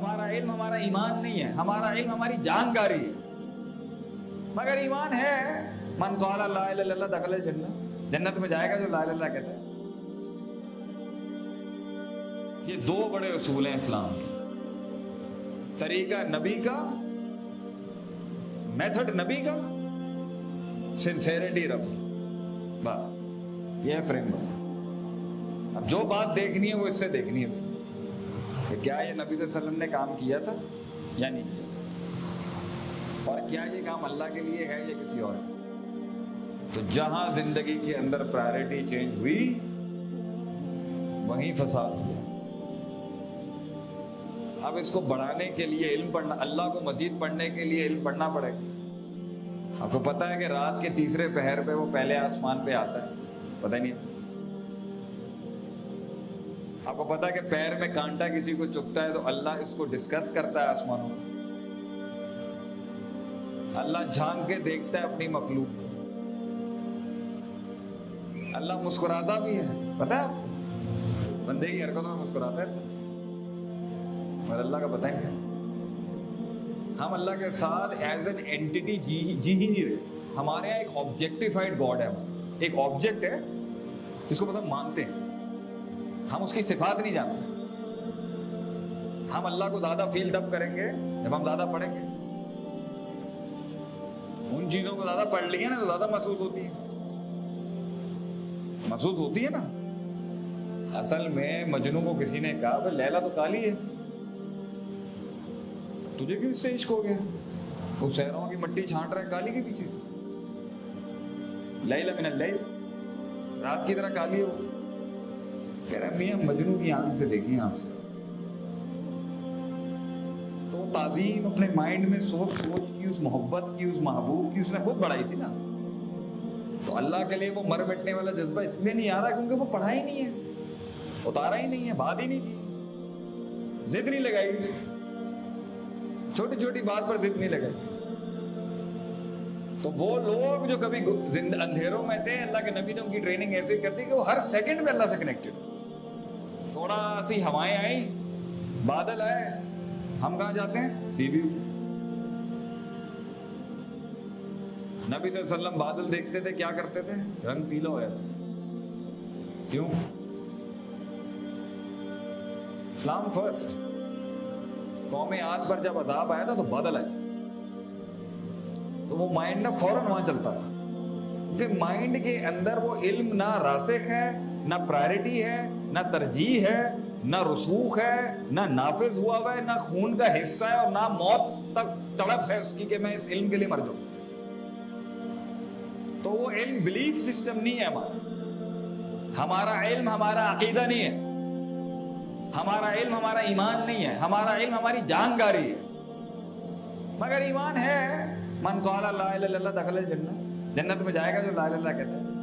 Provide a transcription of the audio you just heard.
ہمارا علم ہمارا ایمان نہیں ہے، ہمارا علم ہماری جانکاری ہے. مگر ایمان ہے. من قال لا الہ الا اللہ دخل الجنہ، جنت میں جائے گا جو لا الہ الا اللہ کہتا ہے. یہ دو بڑے اصول ہیں اسلام کے. طریقہ نبی کا، میتھڈ نبی کا، سنسیریٹی رب کی. بات یہ ہے فریم ورک. اب جو بات دیکھنی ہے وہ اس سے دیکھنی ہے کہ کیا یہ نبی صلی اللہ علیہ وسلم نے کام کیا تھا یا نہیں کیا تھا، اور کیا یہ کام اللہ کے لیے ہے یا کسی اور. تو جہاں زندگی کے اندر پرائرٹی چینج ہوئی وہیں فساد ہوا. اب اس کو بڑھانے کے لیے علم پڑھنا، اللہ کو مزید پڑھنے کے لیے علم پڑھنا پڑے گا. آپ کو پتا ہے کہ رات کے تیسرے پہر پہ وہ پہلے آسمان پہ آتا ہے؟ پتہ ہی نہیں. آپ کو پتا ہے کہ پیر میں کانٹا کسی کو چبھتا ہے تو اللہ اس کو ڈسکس کرتا ہے آسمانوں میں. اللہ جھانک کے دیکھتا ہے اپنی مخلوق کو. اللہ مسکراتا بھی ہے، پتا ہے آپ کو؟ بندے کی حرکتوں میں مسکراتا ہے مگر اللہ کا پتہ ہی نہیں. ہم اللہ کے ساتھ ایز این اینٹی جی ہی نہیں رہے. ہمارے یہاں ایک آبجیکٹیفائڈ گاڈ ہے، ایک آبجیکٹ ہے جس کو مطلب مانتے ہیں. ہم اس کی صفات نہیں جانتے. ہم اللہ کو زیادہ فیل تب کریں گے جب ہم زیادہ پڑھیں گے. ان چیزوں کو زیادہ پڑھ لیے نا تو زیادہ محسوس ہوتی ہے، محسوس ہوتی ہے نا. اصل میں مجنوں کو کسی نے کہا بھائی لیلا تو کالی ہے، تجھے کیوں اس سے عشق ہو گیا؟ وہ شہروں کی مٹی چھانٹ رہا ہے کالی کے پیچھے. لیلا من اللیل، رات کی طرح کالی ہو. کہہ رہے میاں مجنوں کی آنکھ سے دیکھیں آپ سے. تو تعظیم اپنے مائنڈ میں سوچ کی، اس محبت کی، اس محبوب کی اس نے خود بڑھائی تھی نا. تو اللہ کے لیے وہ مر مٹنے والا جذبہ اس لیے نہیں آ رہا کیونکہ وہ پڑھا ہی نہیں ہے، اتارا ہی نہیں ہے، بات ہی نہیں کی، ضد نہیں لگائی، چھوٹی چھوٹی بات پر ضد نہیں لگائی. تو وہ لوگ جو کبھی اندھیروں میں تھے، اللہ کے نبی نے ان کی ٹریننگ ایسے کر دی کہ وہ ہر سیکنڈ میں اللہ سے کنیکٹڈ. تھوڑا سی ہوائیں آئی، بادل آئے، ہم کہاں جاتے ہیں؟ سی ویو. نبی صلی اللہ علیہ وسلم بادل دیکھتے تھے کیا کرتے تھے؟ رنگ پیلا ہو جاتا. کیوں؟ اسلام فرسٹ. قوم عاد پر جب عذاب آیا تھا تو بادل آئے تو وہ مائنڈ نہ فوراً وہاں چلتا تھا کیونکہ مائنڈ کے اندر وہ علم نہ راسخ ہے، نہ پرائرٹی ہے، نہ ترجیح ہے، نہ رسوخ ہے، نہ نافذ ہوا ہے، نہ خون کا حصہ ہے، اور نہ موت تک تڑپ ہے اس کی کہ میں اس علم کے لیے مر جاؤں. تو وہ علم بلیف سسٹم نہیں ہے ہمارا علم ہمارا عقیدہ نہیں ہے، ہمارا علم ہمارا ایمان نہیں ہے، ہمارا علم ہماری جانکاری ہے. مگر ایمان ہے. من قال لا الہ الا اللہ دخل الجنہ، جنت میں جائے گا جو لا الہ الا اللہ کہتا ہے.